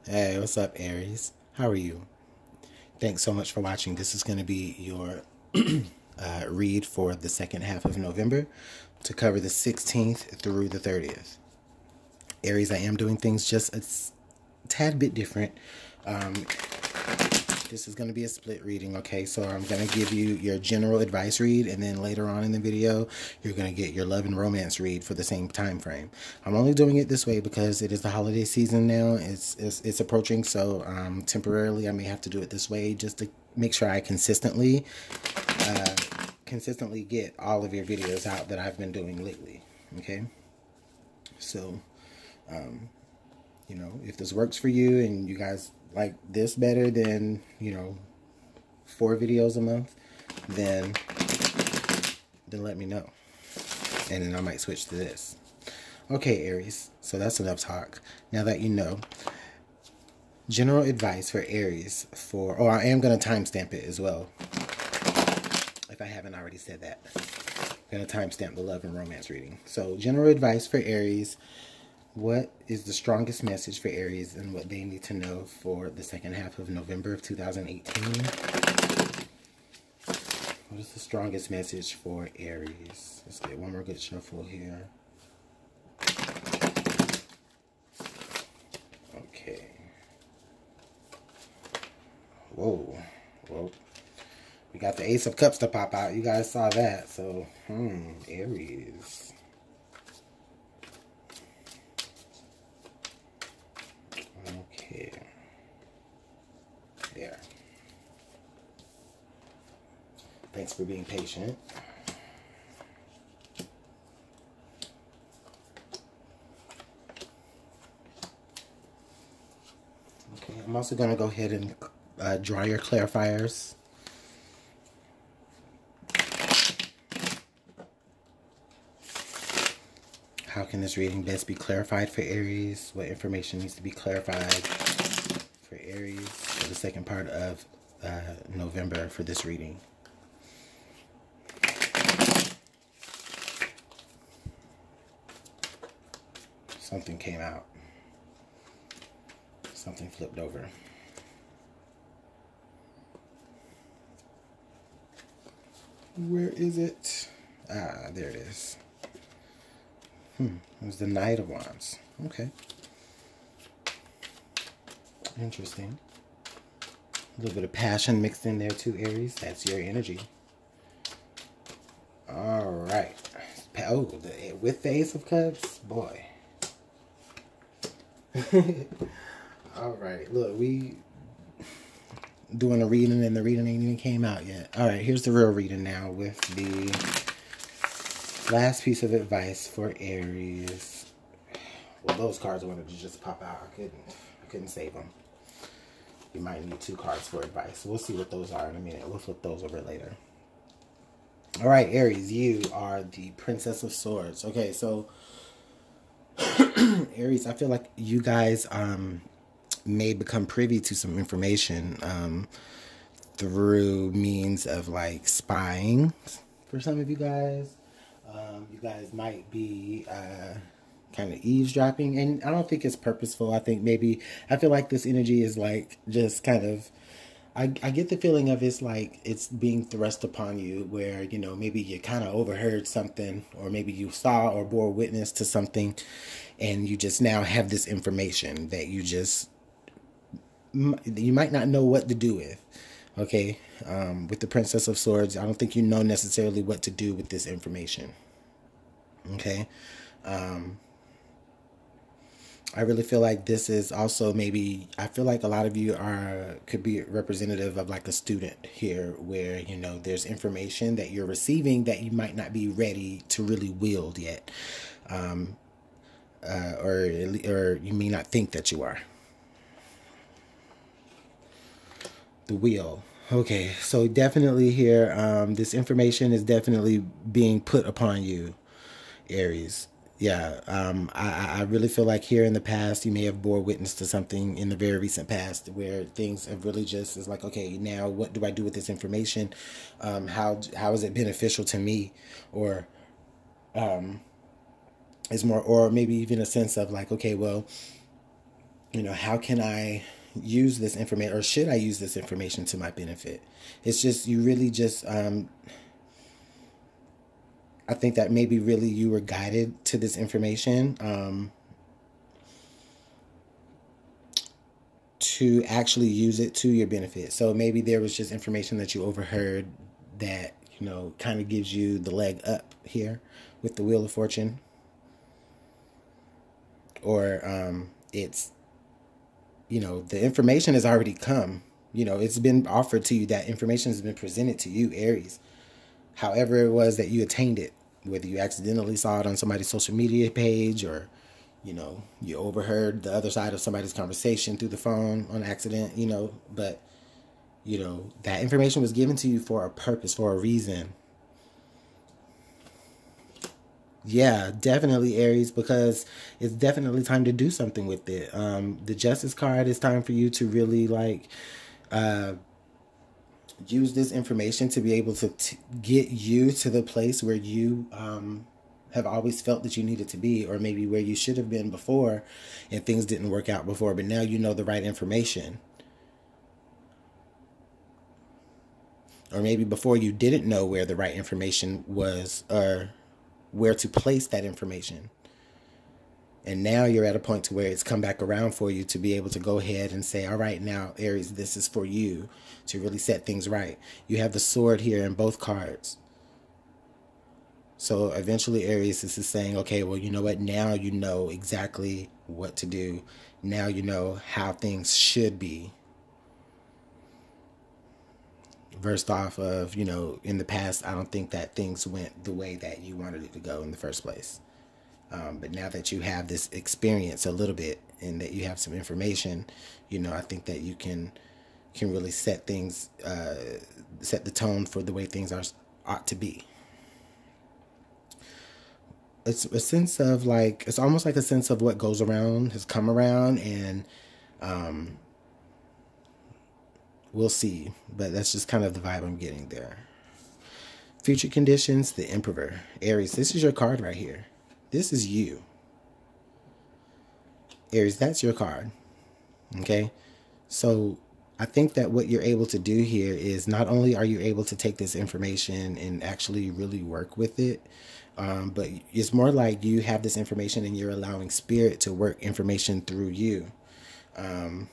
Hey, what's up, Aries? How are you? Thanks so much for watching. This is going to be your read for the second half of November to cover the 16th through the 30th. Aries, I am doing things just a tad bit different. This is going to be a split reading, okay? So I'm going to give you your general advice read, and then later on in the video, you're going to get your love and romance read for the same time frame. I'm only doing it this way because it is the holiday season now. It's approaching, so temporarily I may have to do it this way just to make sure I consistently get all of your videos out that I've been doing lately, okay? So, you know, if this works for you and you guys like this better than, 4 videos a month, then let me know. And then I might switch to this. Okay, Aries, so that's enough talk. Now that you know, general advice for Aries for, I am going to timestamp it as well, if I haven't already said that. I'm going to timestamp the love and romance reading. So, general advice for Aries. What is the strongest message for Aries and what they need to know for the second half of November of 2018? What is the strongest message for Aries? Let's get one more good shuffle here. Okay. Whoa. Whoa. We got the Ace of Cups to pop out. You guys saw that. So, Aries. Okay. There. Thanks for being patient. Okay, I'm also going to go ahead and draw your clarifiers. How can this reading best be clarified for Aries? What information needs to be clarified for Aries for the second part of November for this reading? Something came out. Something flipped over. Where is it? Ah, there it is. It was the Knight of Wands. Okay. Interesting. A little bit of passion mixed in there too, Aries. That's your energy. All right. Oh, with the Ace of Cups? Boy. All right. Look, we doing a reading and the reading ain't even came out yet. All right, here's the real reading now with the last piece of advice for Aries. Well, those cards wanted to just pop out. I couldn't save them. You might need 2 cards for advice. We'll see what those are in a minute. We'll flip those over later. All right, Aries, you are the Princess of Swords. Okay, so Aries, I feel like you guys may become privy to some information through means of like spying for some of you guys. You guys might be kind of eavesdropping, and I don't think it's purposeful. I feel like this energy is like just kind of, I get the feeling of it's like it's being thrust upon you where, maybe you kind of overheard something, or maybe you saw or bore witness to something, and you just now have this information that you might not know what to do with. Okay, with the Princess of Swords, I don't think you know necessarily what to do with this information. Okay, I really feel like this is also I feel like a lot of you could be representative of like a student here where, there's information that you're receiving that you might not be ready to really wield yet. Or you may not think that you are. The wheel. Okay, so definitely here, this information is definitely being put upon you, Aries. Yeah, I really feel like here in the past, you may have bore witness to something in the very recent past where things have really just is like, okay, now what do I do with this information? How is it beneficial to me? Or is more, or maybe even a sense of like, okay, well, you know, how can I use this information, or should I use this information to my benefit? It's just, you really just, I think that maybe really you were guided to this information to actually use it to your benefit. So maybe there was just information that you overheard that, you know, kind of gives you the leg up here with the Wheel of Fortune. Or it's, you know, the information has already come. You know, it's been offered to you. That information has been presented to you, Aries. However it was that you attained it, whether you accidentally saw it on somebody's social media page, or, you know, you overheard the other side of somebody's conversation through the phone on accident, you know, but, you know, that information was given to you for a purpose, for a reason. Yeah, definitely, Aries, because it's definitely time to do something with it. The Justice card is time for you to really, like, use this information to be able to get you to the place where you have always felt that you needed to be, or maybe where you should have been before and things didn't work out before, but now you know the right information. Or maybe before you didn't know where the right information was, or where to place that information. And now you're at a point to where it's come back around for you to be able to go ahead and say, all right, now, Aries, this is for you to really set things right. You have the sword here in both cards. So eventually, Aries, this is saying, okay, well, you know what? Now you know exactly what to do. Now you know how things should be. Versed off of, you know, in the past, I don't think that things went the way that you wanted it to go in the first place. But now that you have this experience a little bit, and that you have some information, you know, I think that you can really set things, set the tone for the way things ought to be. It's a sense of, like, it's almost like a sense of what goes around has come around, and we'll see. But that's just kind of the vibe I'm getting there. Future conditions, the Emperor. Aries, this is your card right here. This is you. Aries, that's your card. Okay? So I think that what you're able to do here is, not only are you able to take this information and actually really work with it, but it's more like you have this information and you're allowing spirit to work information through you. A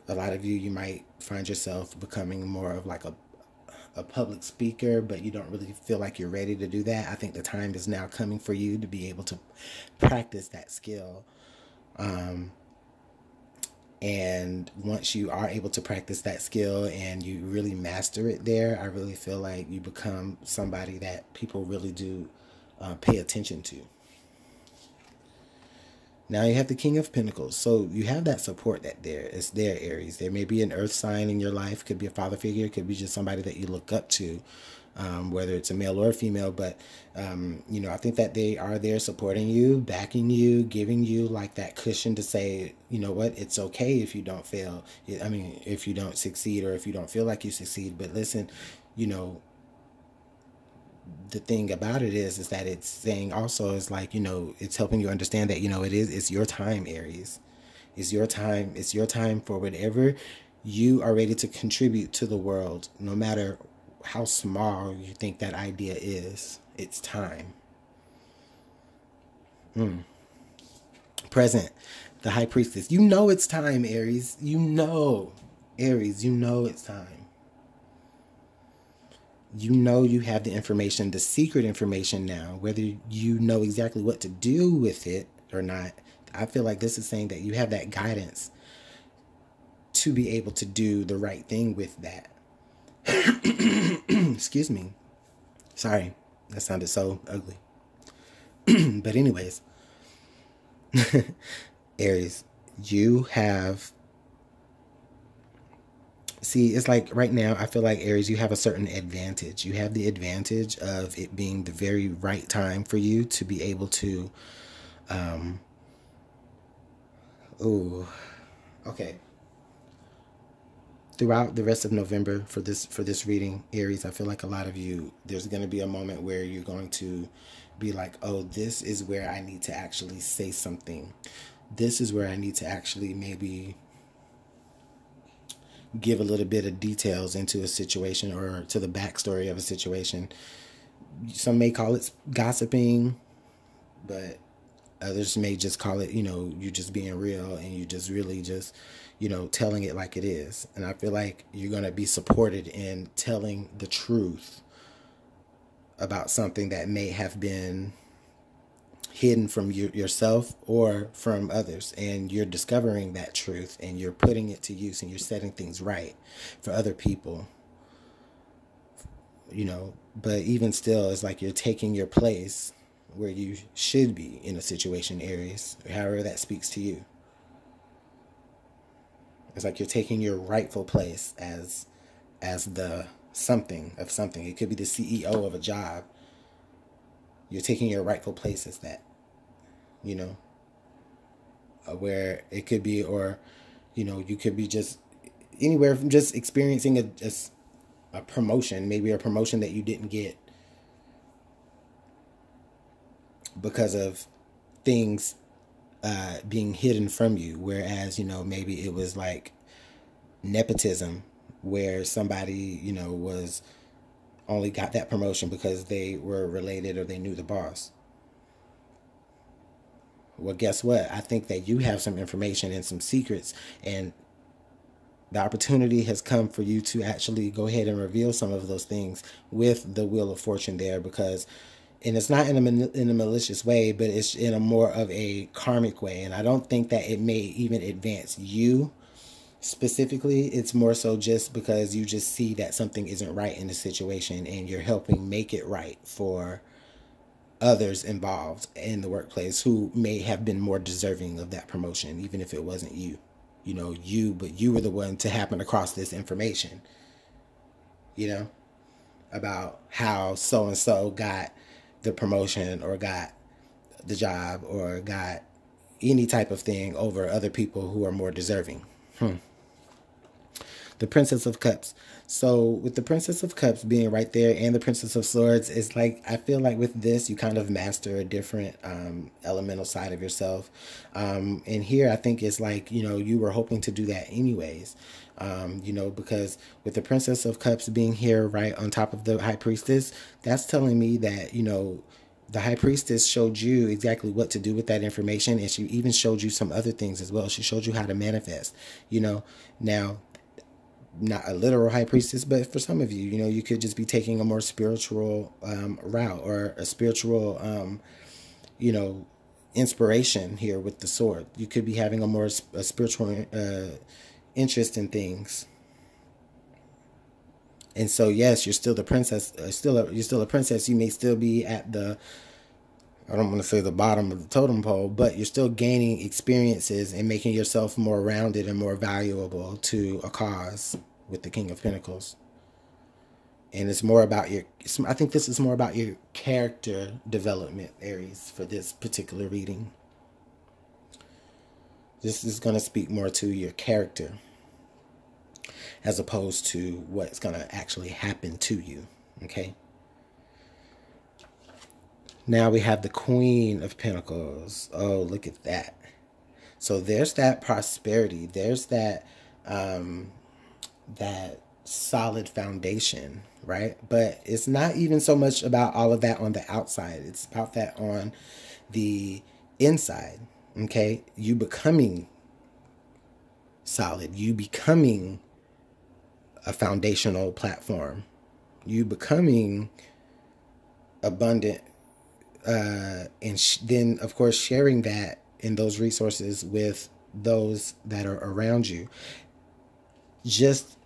lot of you might find yourself becoming more of like a public speaker, but you don't really feel like you're ready to do that. I think the time is now coming for you to be able to practice that skill. And once you are able to practice that skill and you really master it there, I really feel like you become somebody that people really do pay attention to. Now you have the King of Pentacles. So you have that support that it's there, Aries. There may be an earth sign in your life. Could be a father figure. Could be just somebody that you look up to, whether it's a male or a female. But, you know, I think that they are there supporting you, backing you, giving you like that cushion to say, you know what, it's okay if you don't fail. I mean, if you don't succeed, or if you don't feel like you succeed. But listen, you know, the thing about it is that it's saying also, is like, you know, it's helping you understand that, you know, it's your time, Aries. It's your time. It's your time for whatever you are ready to contribute to the world, no matter how small you think that idea is. It's time. Present, the High Priestess. You know it's time, Aries. You know, Aries, you know it's time. You know you have the information, the secret information now, whether you know exactly what to do with it or not. I feel like this is saying that you have that guidance to be able to do the right thing with that. Excuse me. Sorry, that sounded so ugly. But anyways, Aries, you have... See, it's like right now, I feel like, Aries, you have a certain advantage. You have the advantage of it being the very right time for you to be able to... okay. Throughout the rest of November for this reading, Aries, I feel like a lot of you, there's going to be a moment where you're going to be like, oh, this is where I need to actually say something. this is where I need to actually maybe give a little bit of details into a situation or to the backstory of a situation. Some may call it gossiping, but others may just call it, you just being real and you just really just, telling it like it is. And I feel like you're going to be supported in telling the truth about something that may have been hidden from yourself or from others, and you're discovering that truth and you're putting it to use and you're setting things right for other people, but even still, it's like you're taking your place where you should be in a situation, Aries, however that speaks to you. It's like you're taking your rightful place as the something of something. It could be the CEO of a job. You're taking your rightful place as that, where it could be, or, you could be just anywhere from just experiencing a promotion, maybe a promotion that you didn't get because of things being hidden from you. Whereas, maybe it was like nepotism where somebody, was only got that promotion because they were related or they knew the boss. Well, guess what? I think that you have some information and some secrets, and the opportunity has come for you to actually go ahead and reveal some of those things with the Wheel of Fortune there, because, and it's not in a malicious way, but it's in a more of a karmic way. And I don't think that it may even advance you specifically. It's more so just because you just see that something isn't right in the situation and you're helping make it right for others involved in the workplace who may have been more deserving of that promotion, even if it wasn't you. But you were the one to happen across this information, about how so-and-so got the promotion or got the job or got any type of thing over other people who are more deserving. The Princess of Cups. So with the Princess of Cups being right there and the Princess of Swords, it's like, I feel like with this, you kind of master a different elemental side of yourself. And here, I think it's like, you were hoping to do that anyways. Because with the Princess of Cups being here right on top of the High Priestess, that's telling me that, the High Priestess showed you exactly what to do with that information. And she even showed you some other things as well. She showed you how to manifest, now, not a literal high priestess, but for some of you, you could just be taking a more spiritual route, or a spiritual, inspiration here with the sword. You could be having a spiritual interest in things. And so, yes, you're still the princess. You're still a princess. You may still be at I don't want to say the bottom of the totem pole, but you're still gaining experiences and making yourself more rounded and more valuable to a cause with the King of Pentacles. And it's more about I think this is more about your character development, Aries, for this particular reading. This is going to speak more to your character as opposed to what's going to actually happen to you, okay? Now we have the Queen of Pentacles. Oh, look at that. So there's that prosperity. There's that that solid foundation, right? But it's not even so much about all of that on the outside. It's about that on the inside, okay? You becoming solid. You becoming a foundational platform. You becoming abundant. And then, of course, sharing that in those resources with those that are around you. Just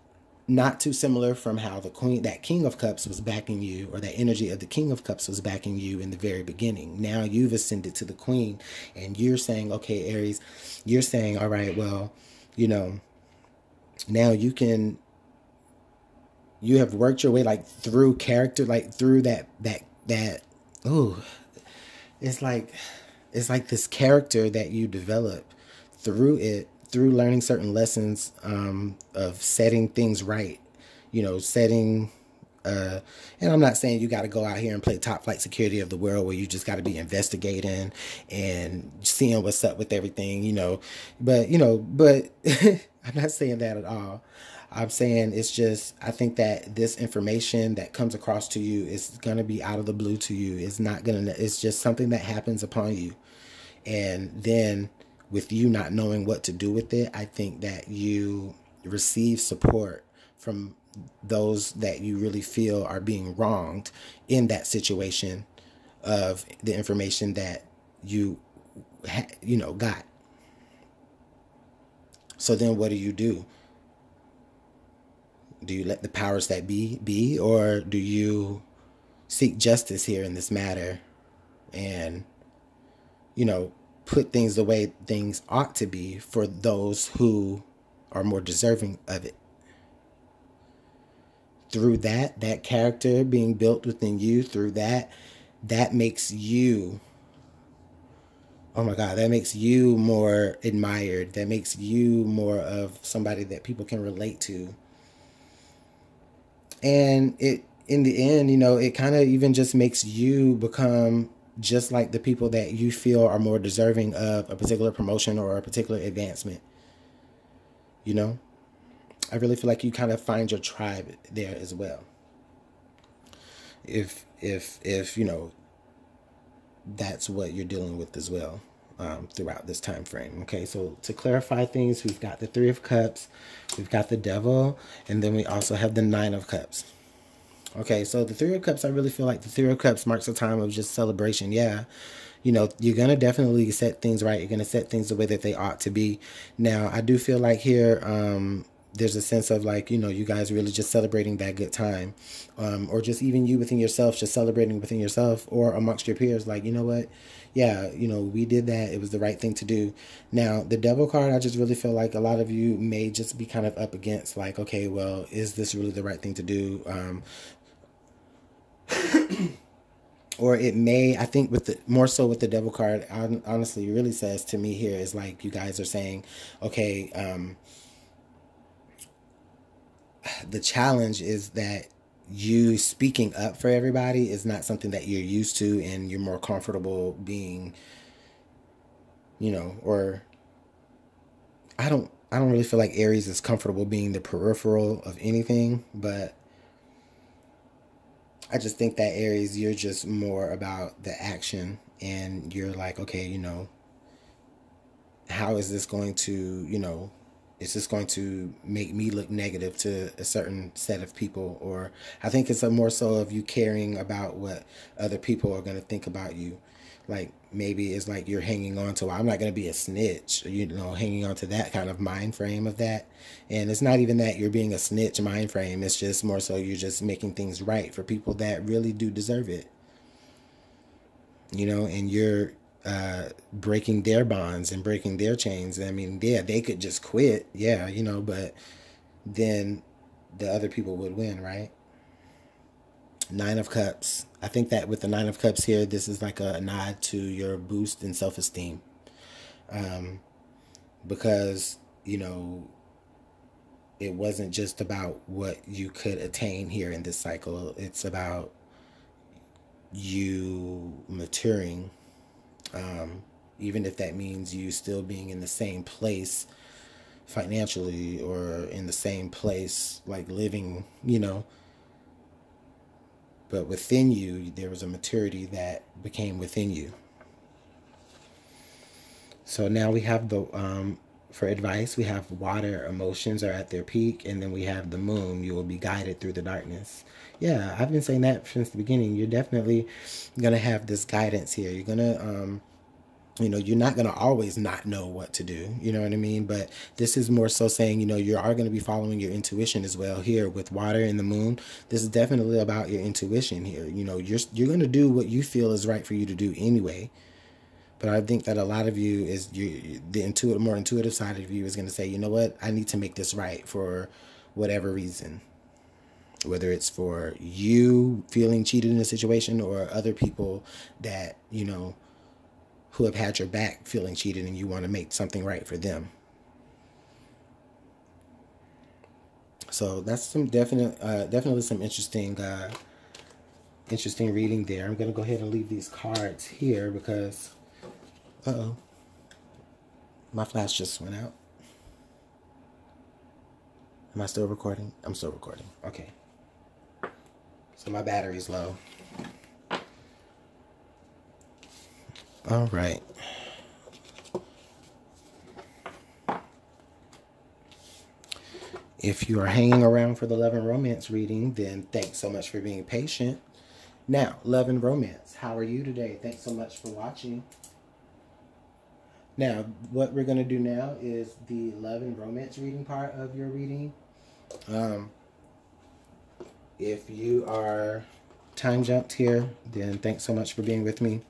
not too similar from how that King of Cups was backing you, or that energy of the King of Cups was backing you in the very beginning. Now you've ascended to the Queen, and you're saying, okay, Aries, you're saying, all right, well, now you have worked your way like through character, like through that, oh, it's like this character that you develop through learning certain lessons of setting things right, setting and I'm not saying you got to go out here and play top flight security of the world where you just got to be investigating and seeing what's up with everything, but I'm not saying that at all. I'm saying it's just, I think that this information that comes across to you is going to be out of the blue to you. It's not going to, it's just something that happens upon you. And then with you not knowing what to do with it, I think that you receive support from those that you really feel are being wronged in that situation of the information that you got. So then what do? Do you let the powers that be, or do you seek justice here in this matter and put things the way things ought to be for those who are more deserving of it? Through that character being built within you, through that makes you, oh my God, that makes you more admired. That makes you more of somebody that people can relate to. And in the end, it kind of even just makes you become just like the people that you feel are more deserving of a particular promotion or a particular advancement. I really feel like you kind of find your tribe there as well. If that's what you're dealing with as well, throughout this time frame. Okay, so to clarify things, we've got the Three of Cups, we've got the Devil, and then we also have the Nine of Cups. Okay, so the Three of Cups, I really feel like the Three of Cups marks a time of just celebration. Yeah, you're going to definitely set things right. You're going to set things the way that they ought to be. Now, I do feel like here, there's a sense of like, you guys really just celebrating that good time, or just even you within yourself, just celebrating within yourself or amongst your peers. Like, you know what? Yeah, we did that. It was the right thing to do. Now, the Devil card, I just really feel like a lot of you may just be kind of up against like, okay, well, is this really the right thing to do? Or it may, I think more so with the Devil card, honestly, it really says to me here is like you guys are saying, okay, the challenge is that you speaking up for everybody is not something that you're used to, and you're more comfortable being, or I don't really feel like Aries is comfortable being the peripheral of anything, but I just think that Aries, you're just more about the action, and you're like, okay, how is this going to, is this going to make me look negative to a certain set of people? Or I think it's more so of you caring about what other people are going to think about you. Like maybe it's like you're hanging on to, I'm not going to be a snitch, hanging on to that kind of mind frame of that. And it's not even that you're being a snitch mind frame. It's just more so you're just making things right for people that really do deserve it. And you're breaking their bonds and breaking their chains. I mean, yeah, they could just quit. Yeah, but then the other people would win, right? Nine of Cups. I think that with the Nine of Cups here, this is like a nod to your boost in self-esteem. Because, it wasn't just about what you could attain here in this cycle. It's about you maturing, even if that means you still being in the same place financially, or in the same place like living, but within you there was a maturity that became within you. So now we have the for advice, we have water, emotions are at their peak, and then we have the moon, you will be guided through the darkness. Yeah, I've been saying that since the beginning. You're definitely gonna have this guidance here. You're gonna you're not going to always not know what to do, you know what I mean? But this is more so saying, you are going to be following your intuition as well here with water and the moon. This is definitely about your intuition here. You're going to do what you feel is right for you to do anyway. But I think that a lot of you is the more intuitive side of you is going to say, you know what, I need to make this right for whatever reason. Whether it's for you feeling cheated in a situation, or other people that, who have had your back feeling cheated, and you want to make something right for them. So that's some definitely some interesting reading there. I'm gonna go ahead and leave these cards here because, uh-oh, my flash just went out. Am I still recording? I'm still recording. Okay. So my battery's low. All right. If you are hanging around for the love and romance reading, then thanks so much for being patient. Now, love and romance. How are you today? Thanks so much for watching. Now, what we're going to do now is the love and romance reading part of your reading. If you are time jumped here, then thanks so much for being with me.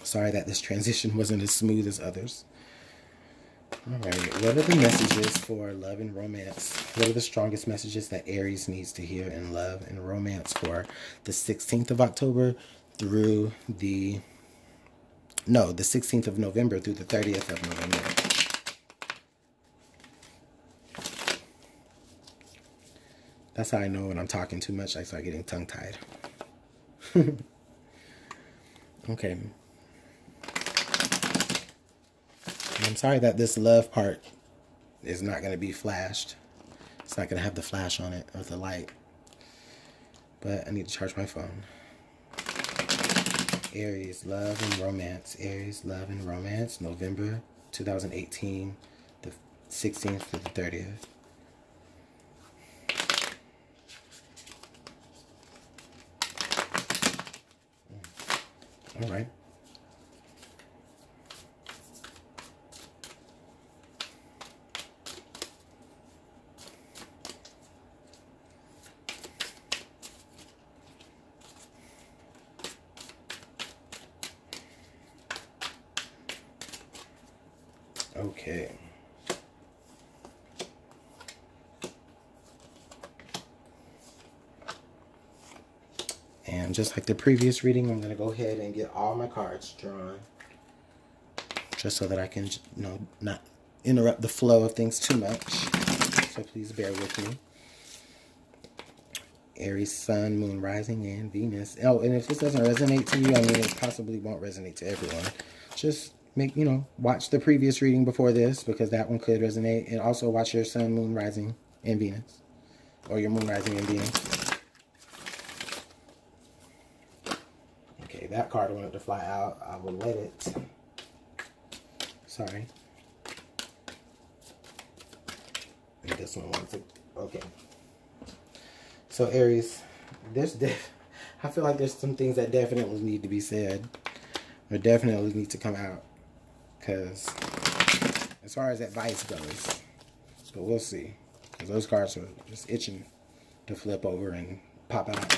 Sorry that this transition wasn't as smooth as others. All right, what are the messages for love and romance? What are the strongest messages that Aries needs to hear in love and romance for the 16th of October through the 16th of November through the 30th of November? That's how I know when I'm talking too much, I start getting tongue-tied. Okay. I'm sorry that this love part is not going to be flashed. It's not going to have the flash on it or the light. But I need to charge my phone. Aries, love and romance. Aries, love and romance. November 2018, the 16th to the 30th. All right. Okay. And just like the previous reading, I'm going to go ahead and get all my cards drawn. Just so that I can, not interrupt the flow of things too much. So please bear with me. Aries, Sun, Moon, Rising, and Venus. Oh, and if this doesn't resonate to you, I mean, it possibly won't resonate to everyone. Just watch the previous reading before this, because that one could resonate. And also watch your Sun, Moon, Rising, and Venus. Or your Moon, Rising, and Venus. Okay, that card wanted to fly out. I will let it. Sorry. And this one wants to... Okay. So Aries, I feel like there's some things that definitely need to be said. Or definitely need to come out. Because as far as advice goes. But we'll see. Because those cards are just itching to flip over and pop out.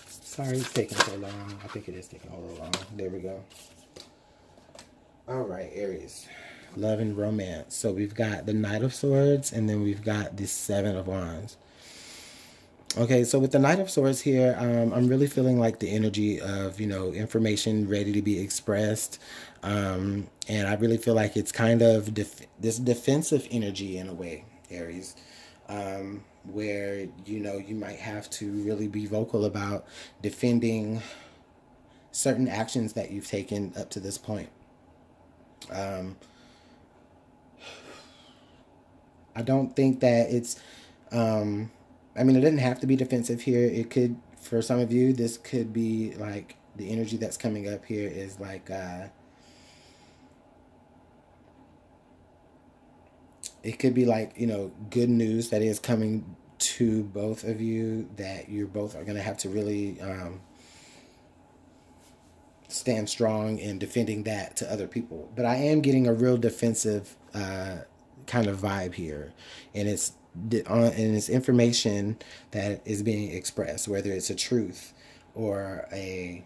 Sorry it's taking so long. I think it is taking a little long. There we go. Alright, Aries. Love and romance. So we've got the Knight of Swords, and then we've got the Seven of Wands. Okay, so with the Knight of Swords here, I'm really feeling like the energy of, information ready to be expressed. And I really feel like it's kind of this defensive energy in a way, Aries. Where, you might have to really be vocal about defending certain actions that you've taken up to this point. I don't think that it's, it didn't have to be defensive here. It could, for some of you, this could be like the energy that's coming up here is like, it could be like, good news that is coming to both of you, that you both are going to have to really stand strong in defending that to other people. But I am getting a real defensive kind of vibe here. And it's information that is being expressed, whether it's a truth or a...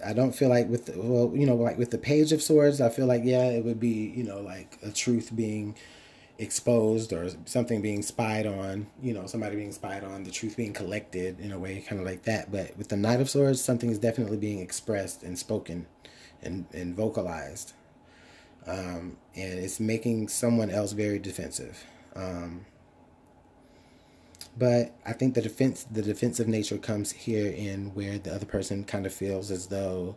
I don't feel like with like with the Page of Swords, I feel like, yeah, it would be, like a truth being exposed, or something being spied on, you know, somebody being spied on, the truth being collected in a way, kind of like that. But with the Knight of Swords, something is definitely being expressed and spoken and vocalized. And it's making someone else very defensive. But I think the defensive nature comes here in where the other person kind of feels as though,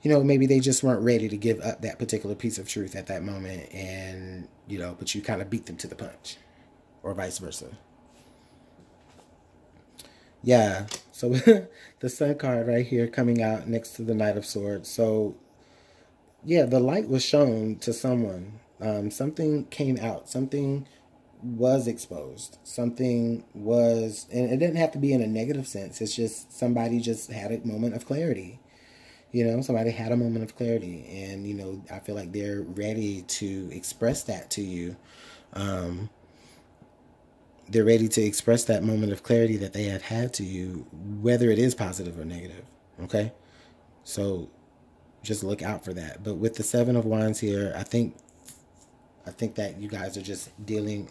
you know, maybe they just weren't ready to give up that particular piece of truth at that moment, and, you know, but you kind of beat them to the punch, or vice versa. Yeah, so the Sun card right here coming out next to the Knight of Swords. So, yeah, the light was shown to someone. Something came out. Something was exposed. Something was, and it didn't have to be in a negative sense. It's just somebody just had a moment of clarity. You know, somebody had a moment of clarity, and, you know, I feel like they're ready to express that to you. They're ready to express that moment of clarity that they have had to you, whether it is positive or negative. Okay? So just look out for that. But with the Seven of Wands here, I think that you guys are just dealing,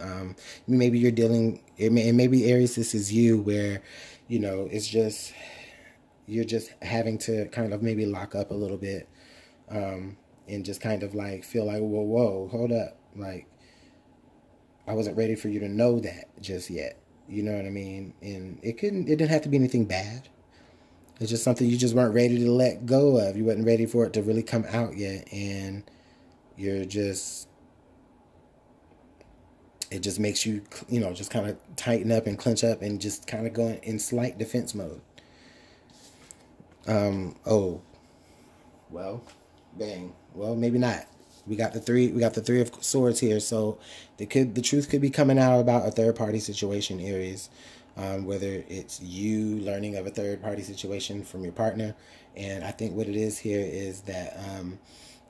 maybe you're dealing, and maybe Aries, this is you, where, you know, it's just, you're just having to kind of maybe lock up a little bit, and just kind of like feel like, whoa, hold up. Like, I wasn't ready for you to know that just yet. You know what I mean? And it didn't have to be anything bad. It's just something you just weren't ready to let go of. You wasn't ready for it to really come out yet. And you're just, it just makes you, you know, just kind of tighten up and clench up and just kind of go in slight defense mode. Oh, well, bang. Well, maybe not. We got the three of swords here. So the truth could be coming out about a third party situation, Aries. Whether it's you learning of a third party situation from your partner. And I think what it is here is that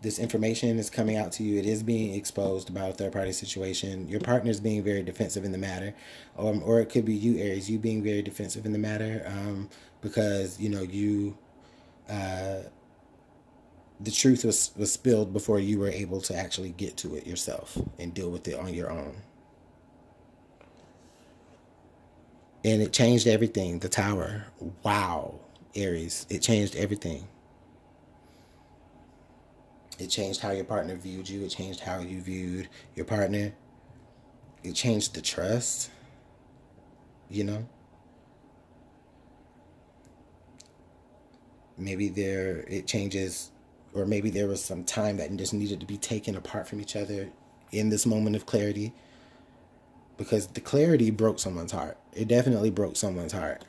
this information is coming out to you. It is being exposed about a third party situation. Your partner is being very defensive in the matter. Or it could be you, Aries, you being very defensive in the matter, because, you know, you the truth was spilled before you were able to actually get to it yourself and deal with it on your own. And it changed everything. The Tower. Wow, Aries. It changed everything. It changed how your partner viewed you. It changed how you viewed your partner. It changed the trust. You know? Maybe it changes, or maybe there was some time that just needed to be taken apart from each other in this moment of clarity. Because the clarity broke someone's heart. It definitely broke someone's heart.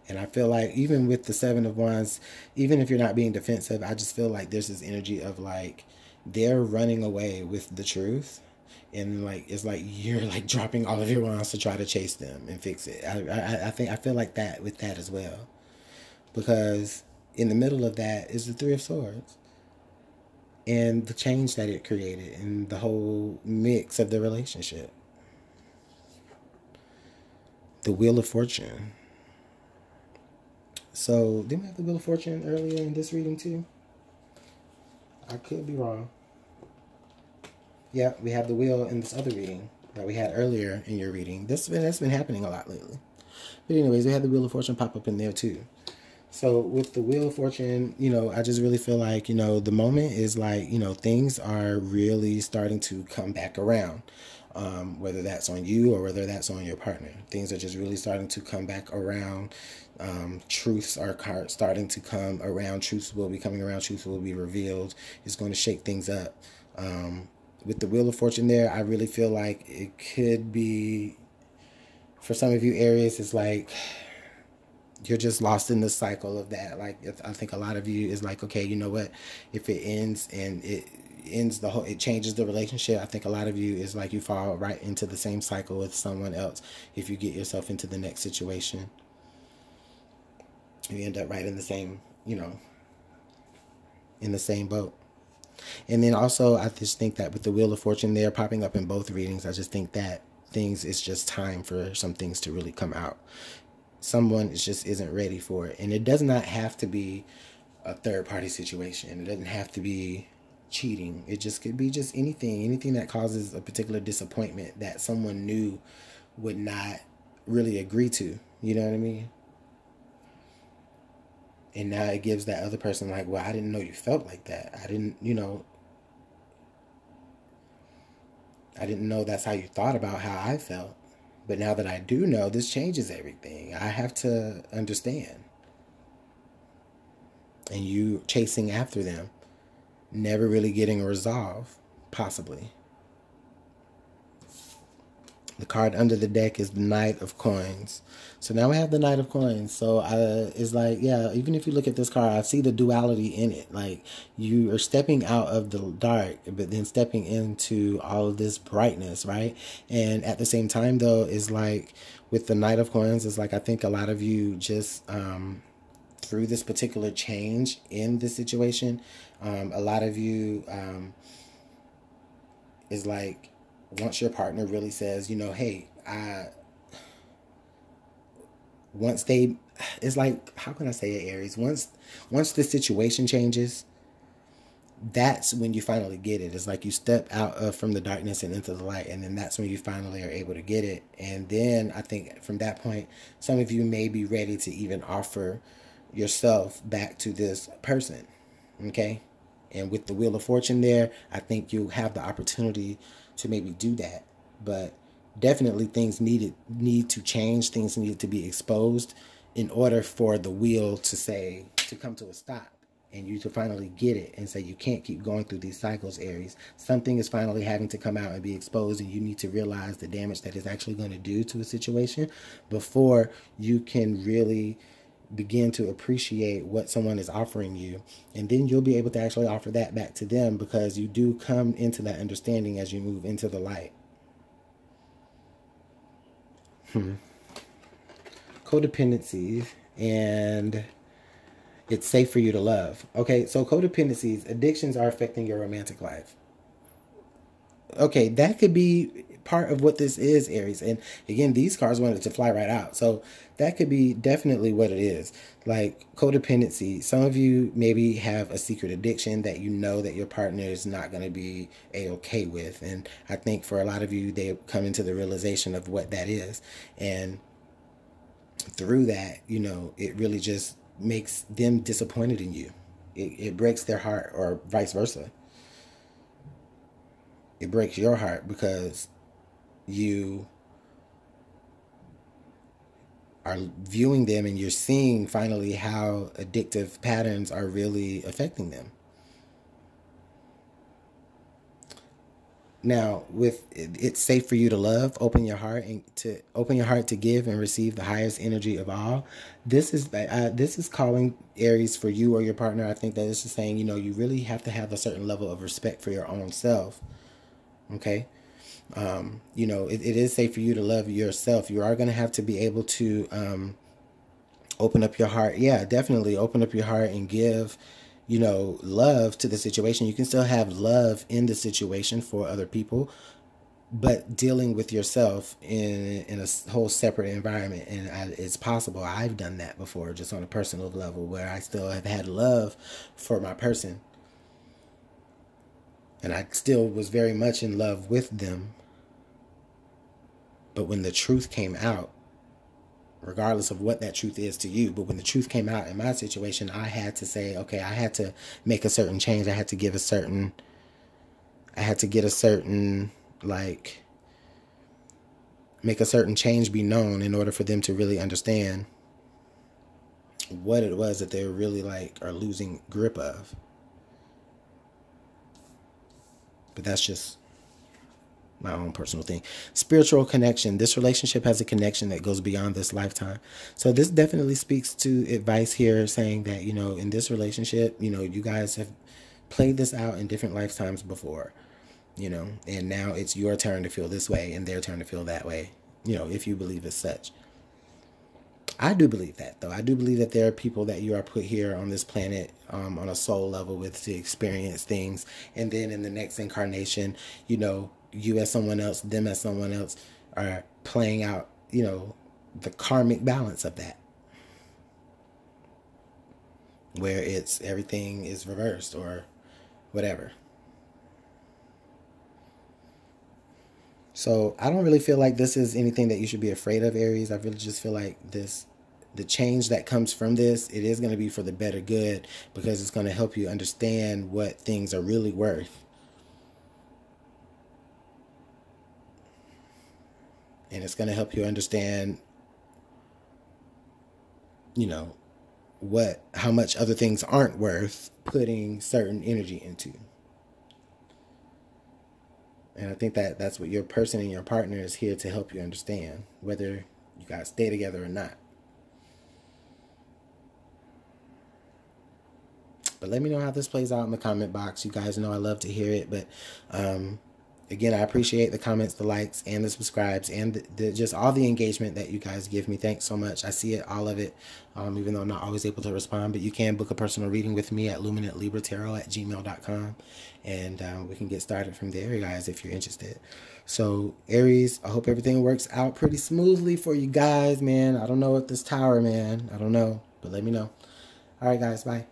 And I feel like even with the Seven of Wands, even if you're not being defensive, I just feel like there's this energy of like they're running away with the truth. And like it's like you're like dropping all of your wands to try to chase them and fix it. I feel like that with that as well. Because in the middle of that is the Three of Swords. And the change that it created and the whole mix of the relationship. The Wheel of Fortune. So, didn't we have the Wheel of Fortune earlier in this reading too? I could be wrong. Yeah, we have the wheel in this other reading that we had earlier in your reading. That's been happening a lot lately. But anyways, we had the Wheel of Fortune pop up in there too. So with the Wheel of Fortune, you know, I just really feel like, you know, the moment is like, you know, things are really starting to come back around. Whether that's on you or whether that's on your partner. Things are just really starting to come back around. Truths are starting to come around. Truths will be coming around. Truths will be revealed. It's going to shake things up. With the Wheel of Fortune there, I really feel like it could be, for some of you Aries, it's like you're just lost in the cycle of that. Like, I think a lot of you is like, okay, you know what? If it ends and it changes the relationship, I think a lot of you is like you fall right into the same cycle with someone else. If you get yourself into the next situation, you end up right in the same, you know, in the same boat. And then also, I just think that with the Wheel of Fortune there popping up in both readings, I just think that it's just time for some things to really come out. Someone just isn't ready for it. And it does not have to be a third party situation. It doesn't have to be cheating. It just could be just anything that causes a particular disappointment that someone new would not really agree to. You know what I mean? And now it gives that other person like, well, I didn't know you felt like that. I didn't know that's how you thought about how I felt. But now that I do know, this changes everything. I have to understand. And you chasing after them, never really getting a resolve, possibly. The card under the deck is the Knight of Coins. So now we have the Knight of Coins. So it's like, yeah, even if you look at this card, I see the duality in it. Like, you are stepping out of the dark, but then stepping into all of this brightness, right? And at the same time, though, is like, with the Knight of Coins, it's like, I think a lot of you just, through this particular change in this situation, a lot of you is like, once your partner really says, hey, once they, it's like, how can I say it, Aries? Once the situation changes, that's when you finally get it. It's like you step out from the darkness and into the light, and then that's when you finally are able to get it. And then I think from that point, some of you may be ready to even offer yourself back to this person, okay? And with the Wheel of Fortune there, I think you have the opportunity to maybe do that. But definitely things need to change. Things need to be exposed in order for the wheel to come to a stop, and you to finally get it and say you can't keep going through these cycles, Aries. Something is finally having to come out and be exposed, and you need to realize the damage that it's actually going to do to a situation before you can really begin to appreciate what someone is offering you. And then you'll be able to actually offer that back to them, because you do come into that understanding as you move into the light. Codependencies, and it's safe for you to love. Okay, so codependencies, addictions are affecting your romantic life. Okay, that could be part of what this is, Aries. And again, these cards wanted to fly right out. So that could be definitely what it is. Like codependency. Some of you maybe have a secret addiction that you know that your partner is not going to be A-okay with. And I think for a lot of you, they come into the realization of what that is. And through that, it really just makes them disappointed in you. It breaks their heart, or vice versa. It breaks your heart because you are viewing them and you're seeing finally how addictive patterns are really affecting them. Now, with it's safe for you to love, open your heart to give and receive the highest energy of all. This is calling, Aries, for you or your partner. I think that this is saying, you really have to have a certain level of respect for your own self. Okay. It is safe for you to love yourself. You are going to have to be able to open up your heart. Yeah, definitely open up your heart and give, love to the situation. You can still have love in the situation for other people, but dealing with yourself in a whole separate environment. And it's possible. I've done that before, just on a personal level, where I still have had love for my person. And I still was very much in love with them. But when the truth came out, regardless of what that truth is to you, but when the truth came out in my situation, I had to say, okay, I had to make a certain change. I had to get a certain, make a certain change be known in order for them to really understand what it was that they were really are losing grip of. But that's just my own personal thing. Spiritual connection. This relationship has a connection that goes beyond this lifetime. So this definitely speaks to advice here, saying that, in this relationship, you guys have played this out in different lifetimes before, and now it's your turn to feel this way and their turn to feel that way, if you believe as such. I do believe that, though. I do believe that there are people that you are put here on this planet on a soul level with to experience things. And then in the next incarnation, you as someone else, them as someone else are playing out, the karmic balance of that. Where everything is reversed or whatever. So I don't really feel like this is anything that you should be afraid of, Aries. I really just feel like the change that comes from this, it is going to be for the better good, because it's going to help you understand what things are really worth. And it's going to help you understand, you know, how much other things aren't worth putting certain energy into. And I think that that's what your person and your partner is here to help you understand, whether you guys stay together or not. But let me know how this plays out in the comment box. You guys know I love to hear it. But again, I appreciate the comments, the likes, and the subscribes, and just all the engagement that you guys give me. Thanks so much. I see it, all of it, even though I'm not always able to respond. But you can book a personal reading with me at LuminantLibraTarot@gmail.com, and we can get started from there, guys, if you're interested. So, Aries, I hope everything works out pretty smoothly for you guys, man. I don't know what this tower, man. I don't know, but let me know. All right, guys, bye.